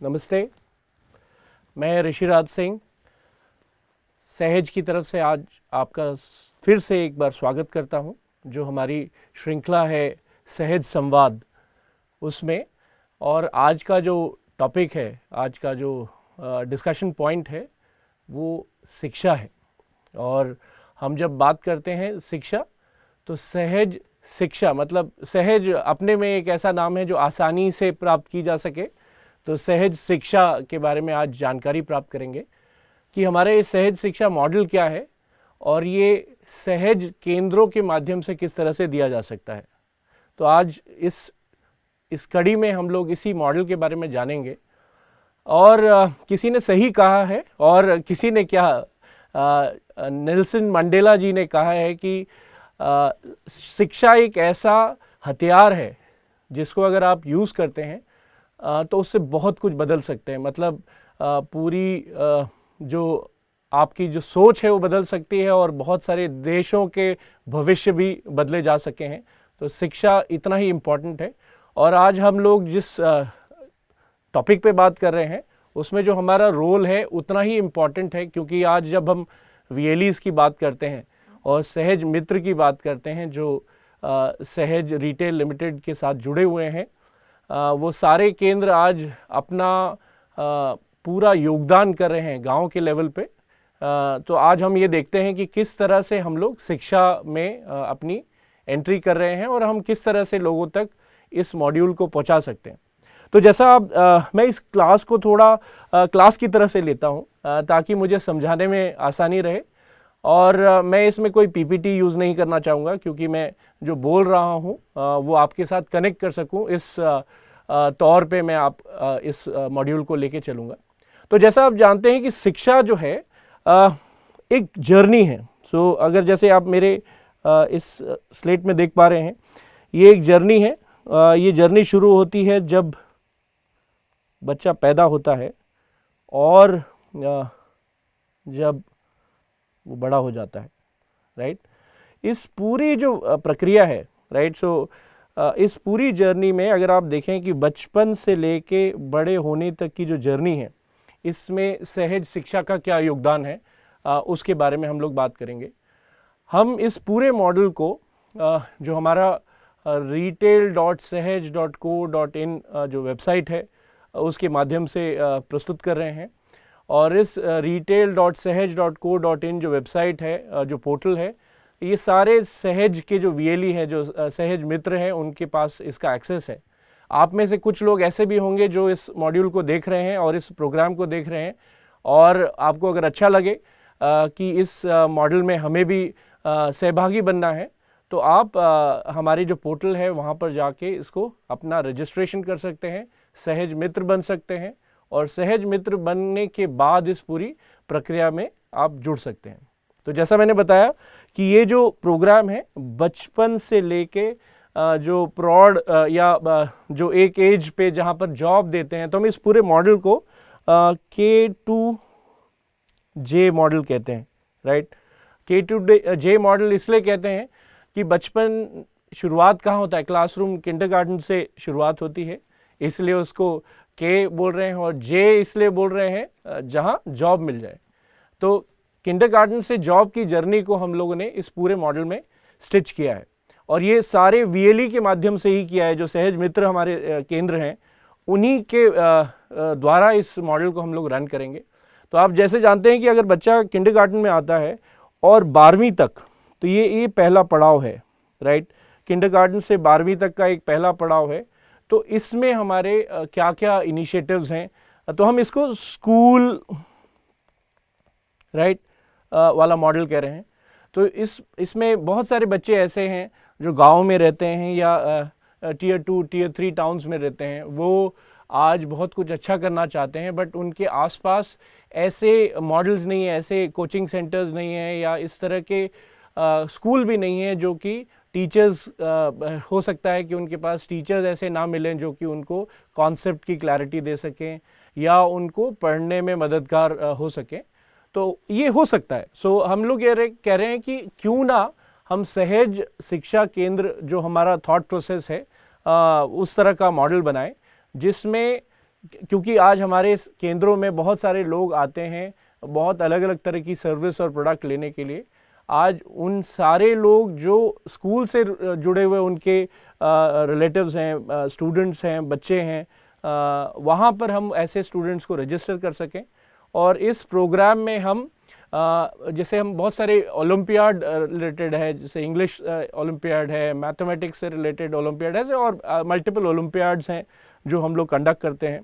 नमस्ते, मैं ऋषिराज सिंह सहज की तरफ से आज आपका फिर से एक बार स्वागत करता हूं, जो हमारी श्रृंखला है सहज संवाद उसमें। और आज का जो टॉपिक है, आज का जो डिस्कशन पॉइंट है वो शिक्षा है। और हम जब बात करते हैं शिक्षा, तो सहज शिक्षा मतलब सहज अपने में एक ऐसा नाम है जो आसानी से प्राप्त की जा सके। तो सहज शिक्षा के बारे में आज जानकारी प्राप्त करेंगे कि हमारे सहज शिक्षा मॉडल क्या है और ये सहज केंद्रों के माध्यम से किस तरह से दिया जा सकता है। तो आज इस कड़ी में हम लोग इसी मॉडल के बारे में जानेंगे। और किसी ने सही कहा है और किसी ने क्या, नेल्सन मंडेला जी ने कहा है कि शिक्षा एक ऐसा हथियार है जिसको अगर आप यूज़ करते हैं तो उससे बहुत कुछ बदल सकते हैं। मतलब पूरी जो आपकी जो सोच है वो बदल सकती है और बहुत सारे देशों के भविष्य भी बदले जा सके हैं। तो शिक्षा इतना ही इम्पोर्टेंट है। और आज हम लोग जिस टॉपिक पे बात कर रहे हैं उसमें जो हमारा रोल है उतना ही इम्पोर्टेंट है, क्योंकि आज जब हम वीएलईज़ की बात करते हैं और सहज मित्र की बात करते हैं जो सहज रिटेल लिमिटेड के साथ जुड़े हुए हैं, वो सारे केंद्र आज अपना पूरा योगदान कर रहे हैं गांव के लेवल पे। तो आज हम ये देखते हैं कि किस तरह से हम लोग शिक्षा में अपनी एंट्री कर रहे हैं और हम किस तरह से लोगों तक इस मॉड्यूल को पहुंचा सकते हैं। तो जैसा आप मैं इस क्लास को थोड़ा क्लास की तरह से लेता हूं ताकि मुझे समझाने में आसानी रहे। और मैं इसमें कोई पीपीटी यूज़ नहीं करना चाहूँगा, क्योंकि मैं जो बोल रहा हूँ वो आपके साथ कनेक्ट कर सकूँ इस तौर पे मैं इस मॉड्यूल को लेके चलूँगा। तो जैसा आप जानते हैं कि शिक्षा जो है एक जर्नी है। सो अगर जैसे आप मेरे इस स्लेट में देख पा रहे हैं, ये एक जर्नी है। ये जर्नी शुरू होती है जब बच्चा पैदा होता है और जब वो बड़ा हो जाता है, राइट। इस पूरी जो प्रक्रिया है, राइट, सो इस पूरी जर्नी में अगर आप देखें कि बचपन से लेके बड़े होने तक की जो जर्नी है, इसमें सहज शिक्षा का क्या योगदान है, उसके बारे में हम लोग बात करेंगे। हम इस पूरे मॉडल को जो हमारा retail.sahaj.co.in जो वेबसाइट है उसके माध्यम से प्रस्तुत कर रहे हैं। और इस retail.sahaj.co.in जो वेबसाइट है, जो पोर्टल है, ये सारे सहज के जो वीएलई हैं, जो सहज मित्र हैं, उनके पास इसका एक्सेस है। आप में से कुछ लोग ऐसे भी होंगे जो इस मॉड्यूल को देख रहे हैं और इस प्रोग्राम को देख रहे हैं, और आपको अगर अच्छा लगे कि इस मॉडल में हमें भी सहभागी बनना है, तो आप हमारी जो पोर्टल है वहाँ पर जाके इसको अपना रजिस्ट्रेशन कर सकते हैं, सहज मित्र बन सकते हैं, और सहज मित्र बनने के बाद इस पूरी प्रक्रिया में आप जुड़ सकते हैं। तो जैसा मैंने बताया कि ये जो प्रोग्राम है बचपन से लेके जो प्रौढ़ या जो एक एज पे जहाँ पर जॉब देते हैं, तो हम इस पूरे मॉडल को K2J मॉडल कहते हैं, राइट। K2J मॉडल इसलिए कहते हैं कि बचपन शुरुआत कहाँ होता है, क्लासरूम किंडरगार्टन से शुरुआत होती है, इसलिए उसको के बोल रहे हैं। और जे इसलिए बोल रहे हैं जहाँ जॉब मिल जाए। तो किंडरगार्टन से जॉब की जर्नी को हम लोगों ने इस पूरे मॉडल में स्टिच किया है, और ये सारे वीएलई के माध्यम से ही किया है। जो सहज मित्र हमारे केंद्र हैं, उन्हीं के द्वारा इस मॉडल को हम लोग रन करेंगे। तो आप जैसे जानते हैं कि अगर बच्चा किंडरगार्टन में आता है और 12वीं तक, तो ये पहला पड़ाव है, राइट। किंडरगार्टन से 12वीं तक का एक पहला पड़ाव है। तो इसमें हमारे क्या क्या इनिशिएटिव्स हैं, तो हम इसको स्कूल, राइट, वाला मॉडल कह रहे हैं। तो इसमें बहुत सारे बच्चे ऐसे हैं जो गांव में रहते हैं या टियर 2 टियर 3 टाउन्स में रहते हैं। वो आज बहुत कुछ अच्छा करना चाहते हैं, बट उनके आसपास ऐसे मॉडल्स नहीं है, ऐसे कोचिंग सेंटर्स नहीं है, या इस तरह के स्कूल भी नहीं है जो कि टीचर्स, हो सकता है कि उनके पास टीचर्स ऐसे ना मिलें जो कि उनको कॉन्सेप्ट की क्लैरिटी दे सकें या उनको पढ़ने में मददगार हो सकें। तो ये हो सकता है। सो हम लोग कह रहे हैं कि क्यों ना हम सहज शिक्षा केंद्र जो हमारा थॉट प्रोसेस है उस तरह का मॉडल बनाएं, जिसमें क्योंकि आज हमारे इस केंद्रों में बहुत सारे लोग आते हैं बहुत अलग अलग तरह की सर्विस और प्रोडक्ट लेने के लिए। आज उन सारे लोग जो स्कूल से जुड़े हुए उनके रिलेटिव्स हैं, स्टूडेंट्स हैं, बच्चे हैं, वहाँ पर हम ऐसे स्टूडेंट्स को रजिस्टर कर सकें। और इस प्रोग्राम में हम जैसे हम बहुत सारे ओलंपियाड रिलेटेड है, जैसे इंग्लिश ओलंपियाड है, मैथमेटिक्स से रिलेटेड ओलंपियाड है, और मल्टीपल ओलंपियाड्स हैं जो हम लोग कंडक्ट करते हैं।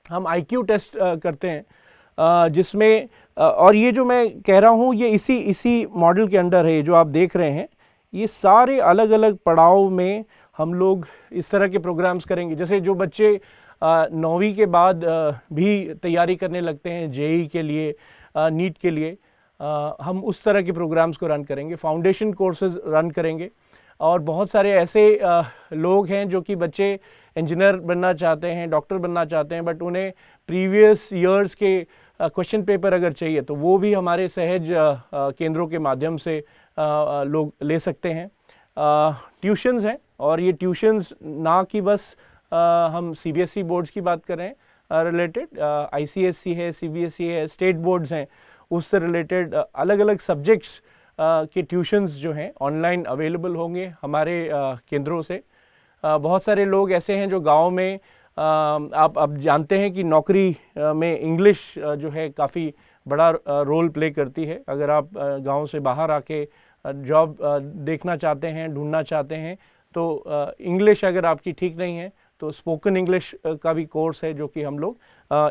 हम IQ टेस्ट करते हैं जिसमें और ये जो मैं कह रहा हूँ ये इसी मॉडल के अंडर है। जो आप देख रहे हैं ये सारे अलग अलग पड़ाव में हम लोग इस तरह के प्रोग्राम्स करेंगे। जैसे जो बच्चे 9वीं के बाद भी तैयारी करने लगते हैं JEE के लिए, नीट के लिए, हम उस तरह के प्रोग्राम्स को रन करेंगे, फाउंडेशन कोर्सेज रन करेंगे। और बहुत सारे ऐसे लोग हैं जो कि बच्चे इंजीनियर बनना चाहते हैं, डॉक्टर बनना चाहते हैं, बट उन्हें प्रीवियस ईयर्स के क्वेश्चन पेपर अगर चाहिए तो वो भी हमारे सहज केंद्रों के माध्यम से लोग ले सकते हैं। ट्यूशन्स हैं, और ये ट्यूशन्स ना कि बस हम CBSE बोर्ड्स की बात कर रहे हैं रिलेटेड, ICSE है, CBSE है, स्टेट बोर्ड्स हैं, उससे रिलेटेड अलग अलग सब्जेक्ट्स के ट्यूशन्स जो हैं ऑनलाइन अवेलेबल होंगे हमारे केंद्रों से। बहुत सारे लोग ऐसे हैं जो गांव में आप जानते हैं कि नौकरी में इंग्लिश जो है काफ़ी बड़ा रोल प्ले करती है। अगर आप गांव से बाहर आके जॉब देखना चाहते हैं, ढूंढना चाहते हैं, तो इंग्लिश अगर आपकी ठीक नहीं है तो स्पोकन इंग्लिश का भी कोर्स है जो कि हम लोग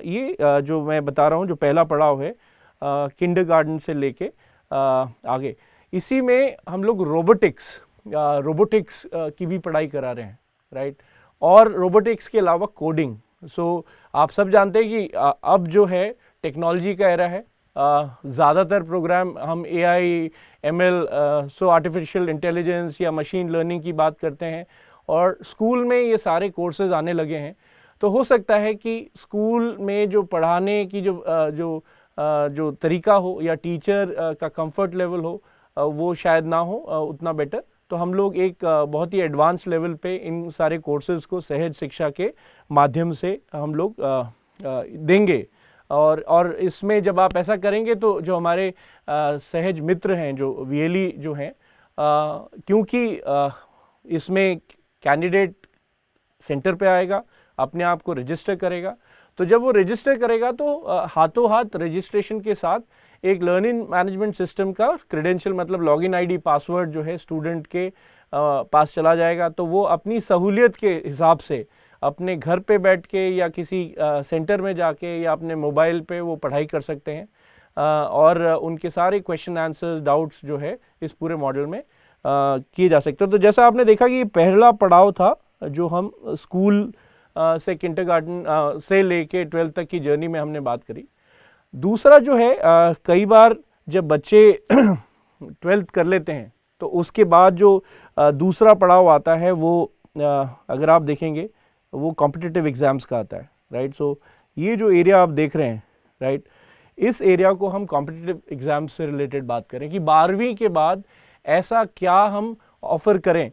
ये जो मैं बता रहा हूँ जो पहला पड़ाव है किंडरगार्टन से लेके आगे, इसी में हम लोग रोबोटिक्स की भी पढ़ाई करा रहे हैं, राइट। और रोबोटिक्स के अलावा कोडिंग। सो आप सब जानते हैं कि अब जो है टेक्नोलॉजी का एरा है। ज़्यादातर प्रोग्राम हम AI, ML, आर्टिफिशियल इंटेलिजेंस या मशीन लर्निंग की बात करते हैं, और स्कूल में ये सारे कोर्सेज आने लगे हैं। तो हो सकता है कि स्कूल में जो पढ़ाने की जो तरीका हो या टीचर का कंफर्ट लेवल हो वो शायद ना हो उतना बेटर, तो हम लोग एक बहुत ही एडवांस लेवल पे इन सारे कोर्सेज को सहज शिक्षा के माध्यम से हम लोग देंगे। और इसमें जब आप ऐसा करेंगे तो जो हमारे सहज मित्र हैं, जो VLE जो हैं, क्योंकि इसमें कैंडिडेट सेंटर पे आएगा, अपने आप को रजिस्टर करेगा, तो जब वो रजिस्टर करेगा तो हाथों हाथ रजिस्ट्रेशन के साथ एक लर्निंग मैनेजमेंट सिस्टम का क्रेडेंशियल मतलब लॉगिन ID पासवर्ड जो है स्टूडेंट के पास चला जाएगा। तो वो अपनी सहूलियत के हिसाब से अपने घर पे बैठ के या किसी सेंटर में जाके या अपने मोबाइल पे वो पढ़ाई कर सकते हैं, और उनके सारे क्वेश्चन आंसर्स, डाउट्स जो है इस पूरे मॉडल में किए जा सकते हैं। तो जैसा आपने देखा कि पहला पड़ाव था जो हम स्कूल से किंडरगार्टन से लेके 12th तक की जर्नी में हमने बात करी। दूसरा जो है कई बार जब बच्चे 12th कर लेते हैं तो उसके बाद जो दूसरा पड़ाव आता है वो अगर आप देखेंगे वो कॉम्पिटिटिव एग्ज़ाम्स का आता है, राइट। सो ये जो एरिया आप देख रहे हैं, राइट, इस एरिया को हम कॉम्पिटिटिव एग्ज़ाम्स से रिलेटेड बात करें कि 12वीं के बाद ऐसा क्या हम ऑफ़र करें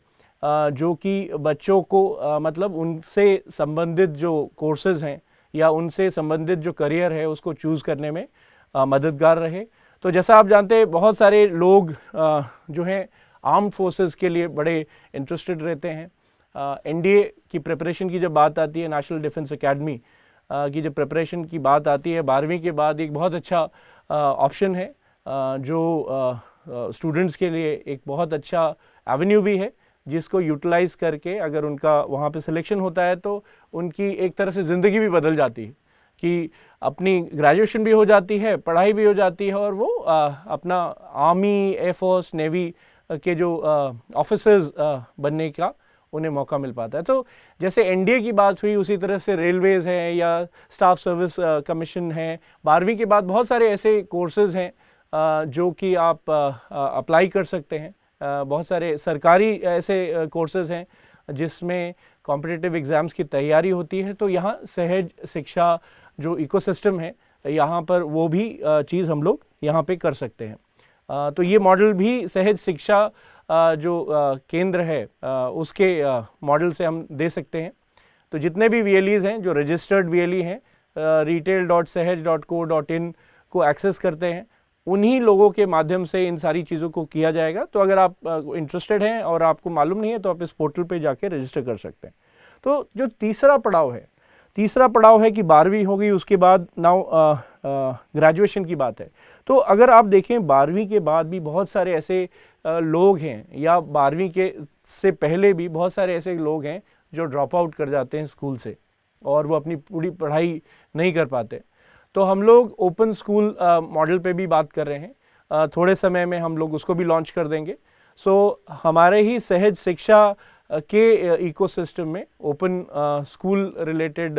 जो कि बच्चों को मतलब उनसे संबंधित जो कोर्सेज़ हैं या उनसे संबंधित जो करियर है उसको चूज़ करने में मददगार रहे। तो जैसा आप जानते हैं बहुत सारे लोग जो हैं आर्म्ड फोर्सेस के लिए बड़े इंटरेस्टेड रहते हैं। NDA की प्रिपरेशन की जब बात आती है, नेशनल डिफेंस एकेडमी की जब प्रिपरेशन की बात आती है 12वीं के बाद, एक बहुत अच्छा ऑप्शन है जो स्टूडेंट्स के लिए एक बहुत अच्छा एवेन्यू भी है, जिसको यूटिलाइज़ करके अगर उनका वहाँ पे सिलेक्शन होता है तो उनकी एक तरह से ज़िंदगी भी बदल जाती है कि अपनी ग्रेजुएशन भी हो जाती है, पढ़ाई भी हो जाती है, और वो अपना आर्मी, एयरफोर्स, नेवी के जो ऑफिसर्स बनने का उन्हें मौका मिल पाता है। तो जैसे NDA की बात हुई उसी तरह से रेलवेज़ हैं या स्टाफ सर्विस कमीशन है। 12वीं के बाद बहुत सारे ऐसे कोर्सेज़ हैं जो कि आप अप्लाई कर सकते हैं। बहुत सारे सरकारी ऐसे कोर्सेज़ हैं जिसमें कॉम्पिटिटिव एग्ज़ाम्स की तैयारी होती है। तो यहाँ सहज शिक्षा जो इकोसिस्टम है यहाँ पर वो भी चीज़ हम लोग यहाँ पे कर सकते हैं। तो ये मॉडल भी सहज शिक्षा जो केंद्र है उसके मॉडल से हम दे सकते हैं। तो जितने भी VLEs हैं जो रजिस्टर्ड VLE हैं, retail.sahaj.co.in को एक्सेस करते हैं, उन्हीं लोगों के माध्यम से इन सारी चीज़ों को किया जाएगा। तो अगर आप इंटरेस्टेड हैं और आपको मालूम नहीं है तो आप इस पोर्टल पे जाके रजिस्टर कर सकते हैं। तो जो तीसरा पड़ाव है कि 12वीं हो गई, उसके बाद नाउ ग्रेजुएशन की बात है। तो अगर आप देखें 12वीं के बाद भी बहुत सारे ऐसे लोग हैं, या 12वीं के से पहले भी बहुत सारे ऐसे लोग हैं जो ड्रॉप आउट कर जाते हैं स्कूल से और वो अपनी पूरी पढ़ाई नहीं कर पाते। तो हम लोग ओपन स्कूल मॉडल पे भी बात कर रहे हैं, थोड़े समय में हम लोग उसको भी लॉन्च कर देंगे। सो हमारे ही सहज शिक्षा के इकोसिस्टम में ओपन स्कूल रिलेटेड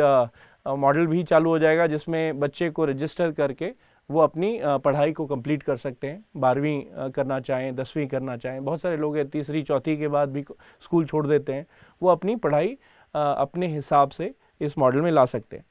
मॉडल भी चालू हो जाएगा, जिसमें बच्चे को रजिस्टर करके वो अपनी पढ़ाई को कंप्लीट कर सकते हैं। 12वीं करना चाहें, 10वीं करना चाहें, बहुत सारे लोग हैं तीसरी चौथी के बाद भी स्कूल छोड़ देते हैं, वो अपनी पढ़ाई अपने हिसाब से इस मॉडल में ला सकते हैं।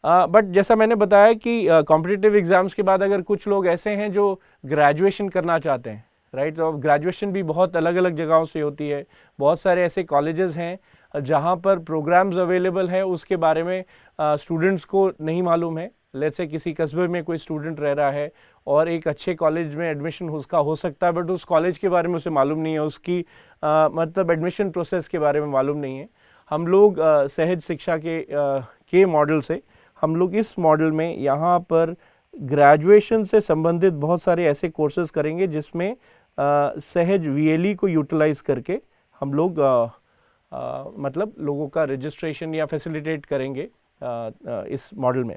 बट जैसा मैंने बताया कि कॉम्पिटिटिव एग्ज़ाम्स के बाद अगर कुछ लोग ऐसे हैं जो ग्रेजुएशन करना चाहते हैं, राइट, तो ग्रेजुएशन भी बहुत अलग अलग जगहों से होती है। बहुत सारे ऐसे कॉलेजेस हैं जहाँ पर प्रोग्राम्स अवेलेबल हैं, उसके बारे में स्टूडेंट्स को नहीं मालूम है। लेट्स से किसी कस्बे में कोई स्टूडेंट रह रहा है और एक अच्छे कॉलेज में एडमिशन उसका हो सकता है, बट उस कॉलेज के बारे में उसे मालूम नहीं है, उसकी मतलब एडमिशन प्रोसेस के बारे में मालूम नहीं है। हम लोग सहज शिक्षा के मॉडल से हम लोग इस मॉडल में यहाँ पर ग्रेजुएशन से संबंधित बहुत सारे ऐसे कोर्सेज करेंगे जिसमें सहज VLE को यूटिलाइज करके हम लोग मतलब लोगों का रजिस्ट्रेशन या फैसिलिटेट करेंगे इस मॉडल में।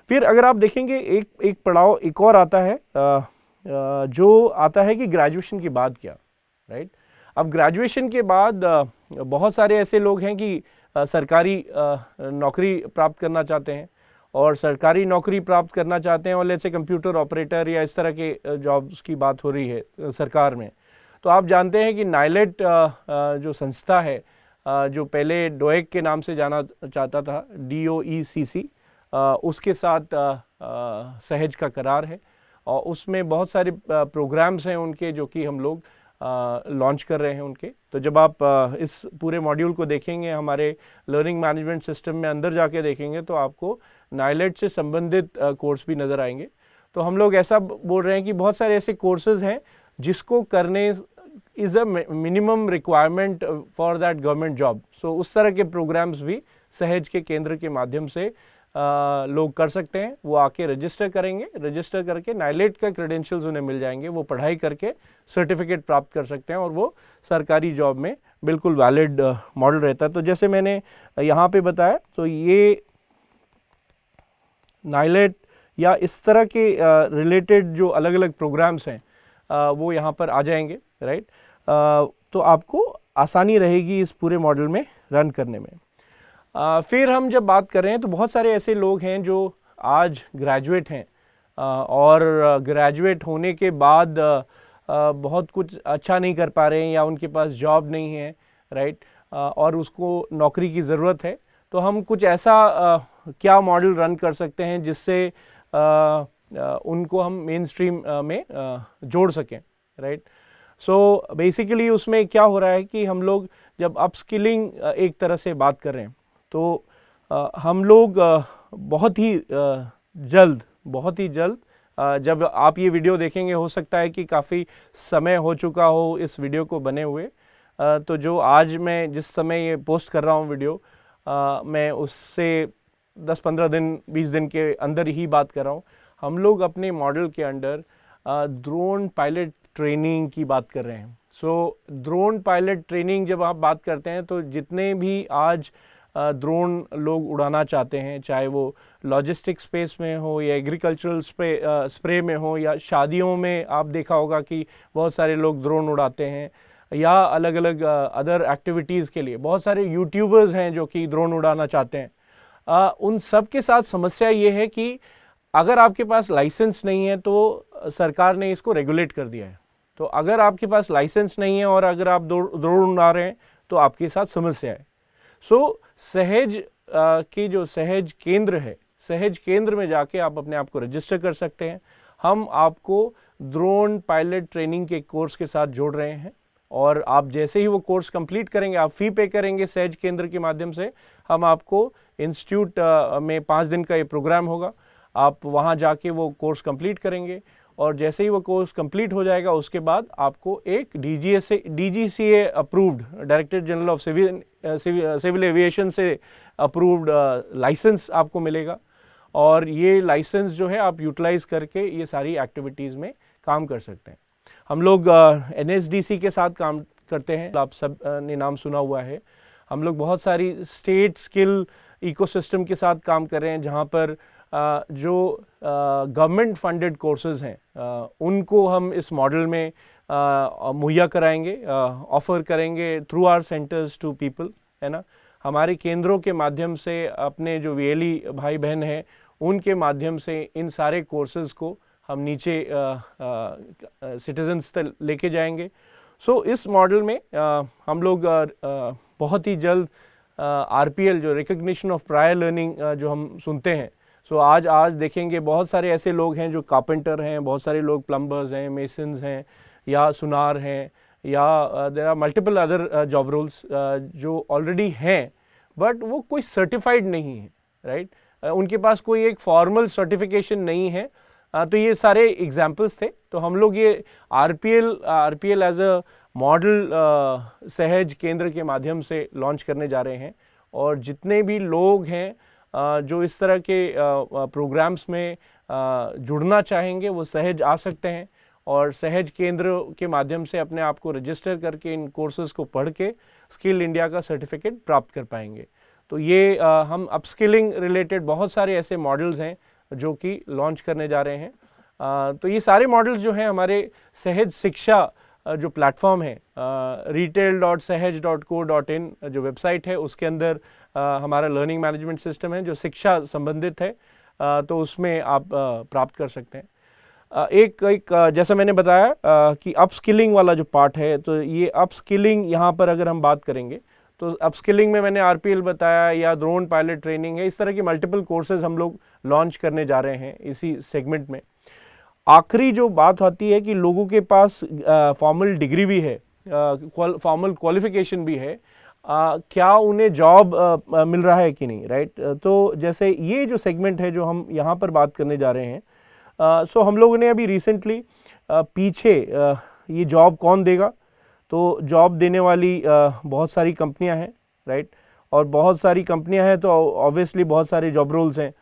फिर अगर आप देखेंगे एक पड़ाव एक और आता है, जो आता है कि ग्रेजुएशन के बाद क्या, राइट। अब ग्रेजुएशन के बाद बहुत सारे ऐसे लोग हैं कि सरकारी नौकरी प्राप्त करना चाहते हैं, और सरकारी नौकरी प्राप्त करना चाहते हैं और लेट्स से कंप्यूटर ऑपरेटर या इस तरह के जॉब्स की बात हो रही है सरकार में। तो आप जानते हैं कि नाइलेट जो संस्था है, जो पहले डोएक के नाम से जाना चाहता था, DOECC, उसके साथ सहज का करार है और उसमें बहुत सारे प्रोग्राम्स हैं उनके जो कि हम लोग लॉन्च कर रहे हैं उनके। तो जब आप इस पूरे मॉड्यूल को देखेंगे, हमारे लर्निंग मैनेजमेंट सिस्टम में अंदर जाके देखेंगे, तो आपको नाइलेट से संबंधित कोर्स भी नज़र आएंगे। तो हम लोग ऐसा बोल रहे हैं कि बहुत सारे ऐसे कोर्सेज हैं जिसको करने is a minimum requirement for that government job. So उस तरह के प्रोग्राम्स भी सहज के केंद्र के माध्यम से लोग कर सकते हैं। वो आके रजिस्टर करेंगे, रजिस्टर करके नाइलेट का क्रेडेंशियल्स उन्हें मिल जाएंगे, वो पढ़ाई करके सर्टिफिकेट प्राप्त कर सकते हैं और वो सरकारी जॉब में बिल्कुल वैलिड मॉडल रहता है। तो जैसे मैंने यहाँ पे बताया, तो ये नाइलेट या इस तरह के रिलेटेड जो अलग अलग प्रोग्राम्स हैं वो यहाँ पर आ जाएंगे, राइट। तो आपको आसानी रहेगी इस पूरे मॉडल में रन करने में। फिर हम जब बात कर रहे हैं तो बहुत सारे ऐसे लोग हैं जो आज ग्रेजुएट हैं और ग्रेजुएट होने के बाद बहुत कुछ अच्छा नहीं कर पा रहे हैं या उनके पास जॉब नहीं है, राइट, और उसको नौकरी की ज़रूरत है। तो हम कुछ ऐसा क्या मॉडल रन कर सकते हैं जिससे उनको हम मेन स्ट्रीम में जोड़ सकें, राइट। सो बेसिकली उसमें क्या हो रहा है कि हम लोग जब अपस्किलिंग एक तरह से बात कर रहे हैं, तो हम लोग बहुत ही जल्द जब आप ये वीडियो देखेंगे, हो सकता है कि काफ़ी समय हो चुका हो इस वीडियो को बने हुए, तो जो आज मैं जिस समय ये पोस्ट कर रहा हूँ वीडियो, मैं उससे 10-15 दिन 20 दिन के अंदर ही बात कर रहा हूँ। हम लोग अपने मॉडल के अंडर ड्रोन पायलट ट्रेनिंग की बात कर रहे हैं। सो ड्रोन पायलट ट्रेनिंग जब आप बात करते हैं, तो जितने भी आज ड्रोन लोग उड़ाना चाहते हैं, चाहे वो लॉजिस्टिक स्पेस में हो या एग्रीकल्चरल स्प्रे में हो या शादियों में आप देखा होगा कि बहुत सारे लोग ड्रोन उड़ाते हैं, या अलग अलग अदर एक्टिविटीज़ के लिए बहुत सारे यूट्यूबर्स हैं जो कि ड्रोन उड़ाना चाहते हैं। उन सब के साथ समस्या ये है कि अगर आपके पास लाइसेंस नहीं है तो सरकार ने इसको रेगुलेट कर दिया है। तो अगर आपके पास लाइसेंस नहीं है और अगर आप ड्रोन उड़ा रहे हैं तो आपके साथ समस्या है। सो सहज की जो सहज केंद्र है, सहज केंद्र में जाके आप अपने आप को रजिस्टर कर सकते हैं। हम आपको ड्रोन पायलट ट्रेनिंग के कोर्स के साथ जोड़ रहे हैं। और आप जैसे ही वो कोर्स कंप्लीट करेंगे, आप फ़ी पे करेंगे सहज केंद्र के माध्यम से, हम आपको इंस्टीट्यूट में 5 दिन का ये प्रोग्राम होगा, आप वहाँ जाके वो कोर्स कंप्लीट करेंगे और जैसे ही वो कोर्स कंप्लीट हो जाएगा उसके बाद आपको एक DGCA approved, director general of civil aviation से अप्रूव्ड लाइसेंस आपको मिलेगा और ये लाइसेंस जो है आप यूटिलाइज करके ये सारी एक्टिविटीज़ में काम कर सकते हैं। हम लोग NSDC के साथ काम करते हैं, आप सब ने नाम सुना हुआ है। हम लोग बहुत सारी स्टेट स्किल इकोसिस्टम के साथ काम कर रहे हैं जहाँ पर जो गवर्नमेंट फंडेड कोर्सेज हैं उनको हम इस मॉडल में मुहैया कराएंगे, ऑफ़र करेंगे through our centres to people, है ना। हमारे केंद्रों के माध्यम से अपने जो VLE भाई बहन हैं उनके माध्यम से इन सारे कोर्सेज़ को हम नीचे सिटीजन्स तक लेके जाएंगे। सो इस मॉडल में हम लोग बहुत ही जल्द RPL जो रिकग्निशन ऑफ प्रायर लर्निंग जो हम सुनते हैं, सो आज देखेंगे बहुत सारे ऐसे लोग हैं जो कारपेंटर हैं, बहुत सारे लोग प्लम्बर्स हैं, मेसन्स हैं या सुनार हैं या there are multiple other job roles जो ऑलरेडी हैं बट वो कोई सर्टिफाइड नहीं है, राइट। उनके पास कोई एक फॉर्मल सर्टिफिकेशन नहीं है। तो ये सारे एग्जाम्पल्स थे। तो हम लोग ये RPL एज अ मॉडल सहज केंद्र के माध्यम से लॉन्च करने जा रहे हैं और जितने भी लोग हैं जो इस तरह के प्रोग्राम्स में जुड़ना चाहेंगे वो सहज आ सकते हैं और सहज केंद्र के माध्यम से अपने आप को रजिस्टर करके इन कोर्सेज़ को पढ़ के स्किल इंडिया का सर्टिफिकेट प्राप्त कर पाएंगे। तो ये हम अपस्किलिंग रिलेटेड बहुत सारे ऐसे मॉडल्स हैं जो कि लॉन्च करने जा रहे हैं। तो ये सारे मॉडल्स जो हैं हमारे सहज शिक्षा जो प्लेटफॉर्म है retail.sahaj.co.in जो वेबसाइट है उसके अंदर हमारा लर्निंग मैनेजमेंट सिस्टम है जो शिक्षा संबंधित है, तो उसमें आप प्राप्त कर सकते हैं। एक जैसा मैंने बताया कि अपस्किलिंग वाला जो पार्ट है, तो ये अपस्किलिंग यहाँ पर अगर हम बात करेंगे तो अपस्किलिंग में मैंने RPL बताया या ड्रोन पायलट ट्रेनिंग है, इस तरह की मल्टीपल कोर्सेज हम लोग लॉन्च करने जा रहे हैं इसी सेगमेंट में। आखिरी जो बात आती है कि लोगों के पास फॉर्मल डिग्री भी है, फॉर्मल क्वालिफिकेशन भी है, क्या उन्हें जॉब मिल रहा है कि नहीं, राइट। तो जैसे ये जो सेगमेंट है जो हम यहाँ पर बात करने जा रहे हैं, सो हम लोगों ने अभी रिसेंटली पीछे ये जॉब कौन देगा, तो जॉब देने वाली बहुत सारी कंपनियां हैं, राइट। और बहुत सारी कंपनियां हैं तो ऑब्वियसली बहुत सारे जॉब रोल्स हैं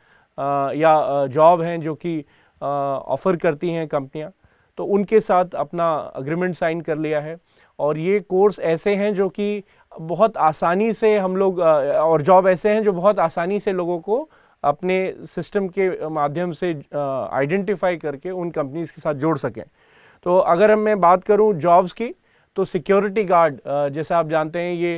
या जॉब हैं जो कि ऑफ़र करती हैं कंपनियां, तो उनके साथ अपना अग्रीमेंट साइन कर लिया है। और ये कोर्स ऐसे हैं जो कि बहुत आसानी से हम लोग और जॉब ऐसे हैं जो बहुत आसानी से लोगों को अपने सिस्टम के माध्यम से आइडेंटिफाई करके उन कंपनीज के साथ जोड़ सकें। तो अगर मैं बात करूं जॉब्स की, तो सिक्योरिटी गार्ड जैसा आप जानते हैं ये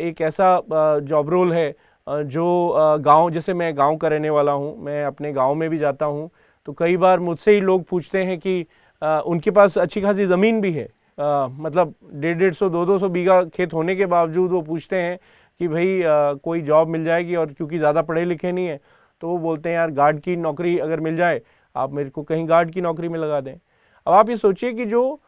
एक ऐसा जॉब रोल है जो गांव, जैसे मैं गांव का रहने वाला हूं, मैं अपने गांव में भी जाता हूं, तो कई बार मुझसे ही लोग पूछते हैं कि उनके पास अच्छी खासी ज़मीन भी है, मतलब 150-200 200 बीघा खेत होने के बावजूद वो पूछते हैं कि भाई कोई जॉब मिल जाएगी, और क्योंकि ज़्यादा पढ़े लिखे नहीं है तो वो बोलते हैं यार गार्ड की नौकरी अगर मिल जाए, आप मेरे को कहीं गार्ड की नौकरी में लगा दें। अब आप ये सोचिए कि जो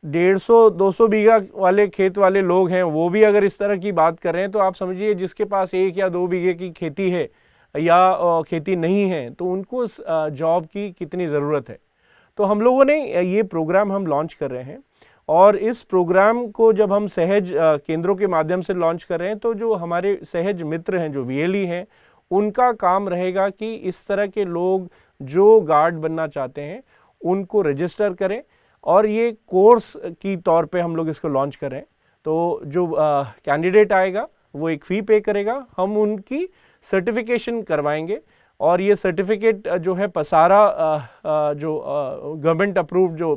150-200 बीघा वाले खेत वाले लोग हैं वो भी अगर इस तरह की बात कर रहे हैं, तो आप समझिए जिसके पास 1 या 2 बीघे की खेती है या खेती नहीं है तो उनको जॉब की कितनी ज़रूरत है। तो हम लोगों ने ये प्रोग्राम हम लॉन्च कर रहे हैं और इस प्रोग्राम को जब हम सहज केंद्रों के माध्यम से लॉन्च कर रहे हैं, तो जो हमारे सहज मित्र हैं जो VLE हैं उनका काम रहेगा कि इस तरह के लोग जो गार्ड बनना चाहते हैं उनको रजिस्टर करें और ये कोर्स की तौर पे हम लोग इसको लॉन्च करें। तो जो कैंडिडेट आएगा वो एक फ़ी पे करेगा, हम उनकी सर्टिफिकेशन करवाएंगे और ये सर्टिफिकेट जो है पसारा जो गवर्नमेंट अप्रूव्ड जो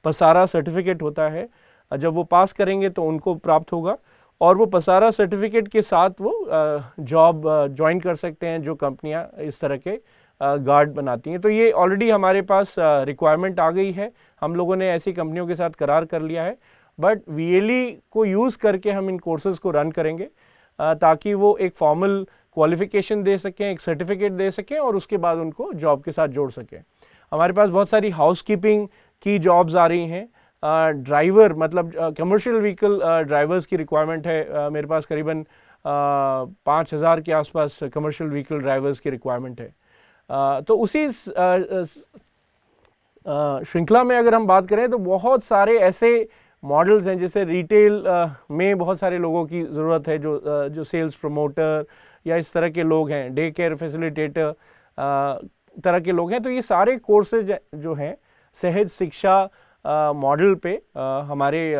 पसारा सर्टिफिकेट होता है, जब वो पास करेंगे तो उनको प्राप्त होगा और वो पसारा सर्टिफिकेट के साथ वो जॉब ज्वाइन कर सकते हैं जो कंपनियां इस तरह के गार्ड बनाती हैं। तो ये ऑलरेडी हमारे पास रिक्वायरमेंट आ गई है, हम लोगों ने ऐसी कंपनियों के साथ करार कर लिया है, बट VLE को यूज़ करके हम इन कोर्सेज़ को रन करेंगे ताकि वो एक फॉर्मल क्वालिफिकेशन दे सकें, एक सर्टिफिकेट दे सकें और उसके बाद उनको जॉब के साथ जोड़ सकें। हमारे पास बहुत सारी हाउसकीपिंग की जॉब्स आ रही हैं ड्राइवर मतलब कमर्शियल व्हीकल ड्राइवर्स की रिक्वायरमेंट है। मेरे पास करीबन 5,000 के आसपास कमर्शियल व्हीकल ड्राइवर्स की रिक्वायरमेंट है। तो उसी श्रृंखला में अगर हम बात करें तो बहुत सारे ऐसे मॉडल्स हैं, जैसे रिटेल में बहुत सारे लोगों की ज़रूरत है, जो सेल्स प्रमोटर या इस तरह के लोग हैं, डे केयर फैसिलिटेटर तरह के लोग हैं। तो ये सारे कोर्सेज जो हैं सहज शिक्षा मॉडल पे हमारे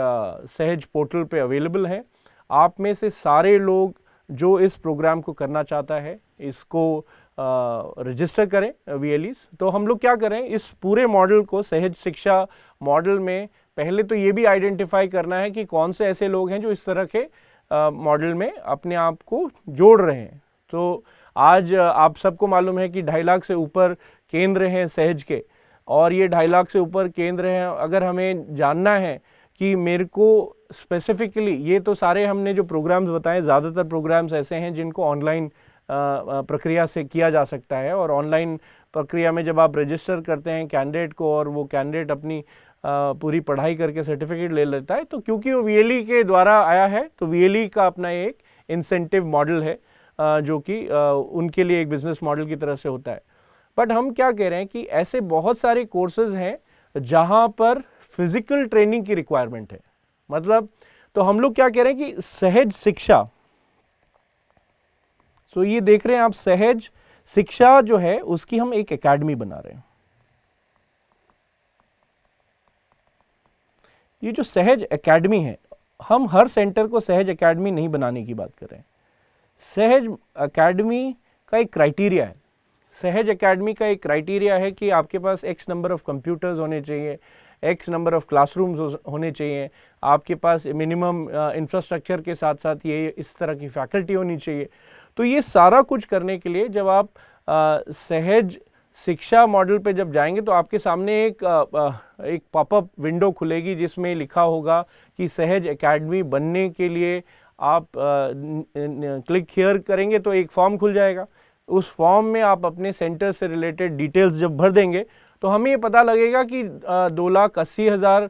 सहज पोर्टल पे अवेलेबल हैं। आप में से सारे लोग जो इस प्रोग्राम को करना चाहता है इसको रजिस्टर करें VLEs। तो हम लोग क्या करें, इस पूरे मॉडल को सहज शिक्षा मॉडल में पहले तो ये भी आइडेंटिफाई करना है कि कौन से ऐसे लोग हैं जो इस तरह के मॉडल में अपने आप को जोड़ रहे हैं। तो आज आप सबको मालूम है कि 2.5 लाख से ऊपर केंद्र हैं सहज के, और ये 2.5 लाख से ऊपर केंद्र हैं। अगर हमें जानना है कि मेरे को स्पेसिफिकली, ये तो सारे हमने जो प्रोग्राम्स बताए, ज़्यादातर प्रोग्राम्स ऐसे हैं जिनको ऑनलाइन प्रक्रिया से किया जा सकता है, और ऑनलाइन प्रक्रिया में जब आप रजिस्टर करते हैं कैंडिडेट को और वो कैंडिडेट अपनी पूरी पढ़ाई करके सर्टिफिकेट ले लेता है, तो क्योंकि वो VLE के द्वारा आया है तो VLE का अपना एक इंसेंटिव मॉडल है जो कि उनके लिए एक बिजनेस मॉडल की तरह से होता है। बट हम क्या कह रहे हैं कि ऐसे बहुत सारे कोर्सेज हैं जहां पर फिजिकल ट्रेनिंग की रिक्वायरमेंट है। मतलब तो हम लोग क्या कह रहे हैं कि सहज शिक्षा, तो ये देख रहे हैं आप, सहज शिक्षा जो है उसकी हम एक एकेडमी बना रहे हैं। ये जो सहज एकेडमी है, हम हर सेंटर को सहज एकेडमी नहीं बनाने की बात कर रहे हैं। सहज एकेडमी का एक क्राइटेरिया है। सहज एकेडमी का एक क्राइटेरिया है कि आपके पास X नंबर ऑफ कंप्यूटर्स होने चाहिए, X नंबर ऑफ क्लासरूम्स होने चाहिए, आपके पास मिनिमम इंफ्रास्ट्रक्चर के साथ साथ ये इस तरह की फैकल्टी होनी चाहिए। तो ये सारा कुछ करने के लिए जब आप सहज शिक्षा मॉडल पे जब जाएंगे तो आपके सामने एक पॉपअप विंडो खुलेगी जिसमें लिखा होगा कि सहज एकेडमी बनने के लिए आप क्लिक हियर करेंगे तो एक फॉर्म खुल जाएगा। उस फॉर्म में आप अपने सेंटर से रिलेटेड डिटेल्स जब भर देंगे तो हमें ये पता लगेगा कि 2,80,000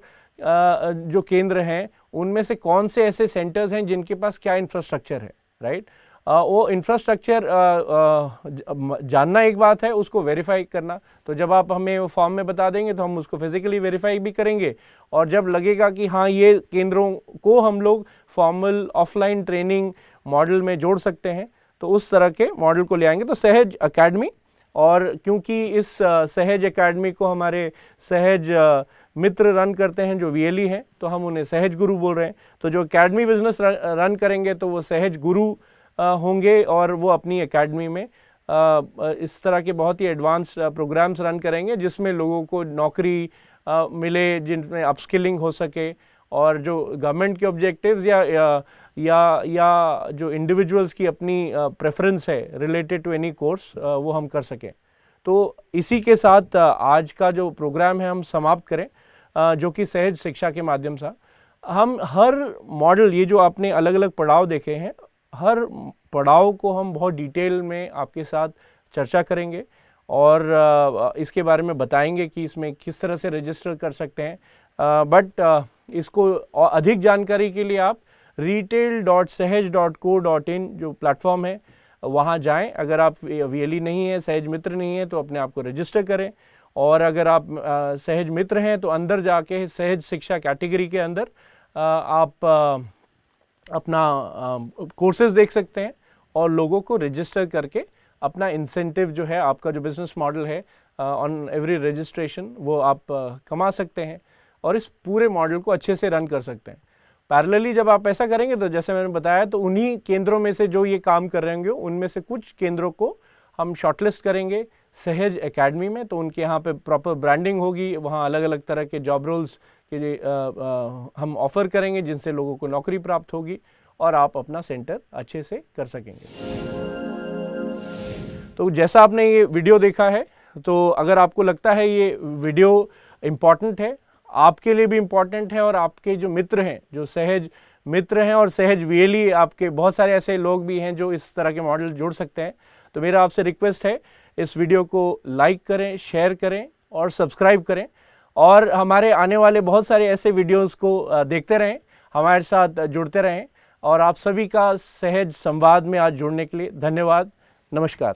जो केंद्र हैं उनमें से कौन से ऐसे सेंटर्स हैं जिनके पास क्या इंफ्रास्ट्रक्चर है, राइट। वो इंफ्रास्ट्रक्चर जानना एक बात है, उसको वेरीफाई करना, तो जब आप हमें वो फॉर्म में बता देंगे तो हम उसको फिजिकली वेरीफाई भी करेंगे, और जब लगेगा कि हाँ ये केंद्रों को हम लोग फॉर्मल ऑफलाइन ट्रेनिंग मॉडल में जोड़ सकते हैं तो उस तरह के मॉडल को ले आएंगे। तो सहज एकेडमी, और क्योंकि इस सहज एकेडमी को हमारे सहज मित्र रन करते हैं जो VLE हैं, तो हम उन्हें सहज गुरु बोल रहे हैं। तो जो एकेडमी बिजनेस रन करेंगे तो वो सहज गुरु होंगे, और वो अपनी एकेडमी में इस तरह के बहुत ही एडवांस प्रोग्राम्स रन करेंगे जिसमें लोगों को नौकरी मिले, जिनमें अपस्किलिंग हो सके, और जो गवर्नमेंट के ऑब्जेक्टिव्स या जो इंडिविजुअल्स की अपनी प्रेफरेंस है रिलेटेड टू एनी कोर्स वो हम कर सकें। तो इसी के साथ आज का जो प्रोग्राम है हम समाप्त करें, जो कि सहज शिक्षा के माध्यम से हम हर मॉडल, ये जो आपने अलग अलग पड़ाव देखे हैं, हर पड़ाव को हम बहुत डिटेल में आपके साथ चर्चा करेंगे और इसके बारे में बताएंगे कि इसमें किस तरह से रजिस्टर कर सकते हैं। बट इसको अधिक जानकारी के लिए आप retail.sahaj.co.in जो प्लेटफॉर्म है वहाँ जाएं। अगर आप VLE नहीं है, सहज मित्र नहीं है, तो अपने आप को रजिस्टर करें, और अगर आप सहज मित्र हैं तो अंदर जाके सहज शिक्षा कैटेगरी के अंदर आप अपना कोर्सेज देख सकते हैं और लोगों को रजिस्टर करके अपना इंसेंटिव जो है, आपका जो बिजनेस मॉडल है ऑन एवरी रजिस्ट्रेशन, वो आप कमा सकते हैं और इस पूरे मॉडल को अच्छे से रन कर सकते हैं। पैरेलली जब आप ऐसा करेंगे तो जैसे मैंने बताया, तो उन्हीं केंद्रों में से जो ये काम कर रहे होंगे उनमें से कुछ केंद्रों को हम शॉर्टलिस्ट करेंगे सहज एकेडमी में, तो उनके यहाँ पे प्रॉपर ब्रांडिंग होगी, वहाँ अलग अलग तरह के जॉब रोल्स के हम ऑफ़र करेंगे जिनसे लोगों को नौकरी प्राप्त होगी और आप अपना सेंटर अच्छे से कर सकेंगे। तो जैसा आपने ये वीडियो देखा है, तो अगर आपको लगता है ये वीडियो इम्पॉर्टेंट है, आपके लिए भी इम्पॉर्टेंट है, और आपके जो मित्र हैं, जो सहज मित्र हैं और सहज VLE, आपके बहुत सारे ऐसे लोग भी हैं जो इस तरह के मॉडल जोड़ सकते हैं, तो मेरा आपसे रिक्वेस्ट है इस वीडियो को लाइक करें, शेयर करें और सब्सक्राइब करें। और हमारे आने वाले बहुत सारे ऐसे वीडियोस को देखते रहें, हमारे साथ जुड़ते रहें। और आप सभी का सहज संवाद में आज जुड़ने के लिए धन्यवाद। नमस्कार।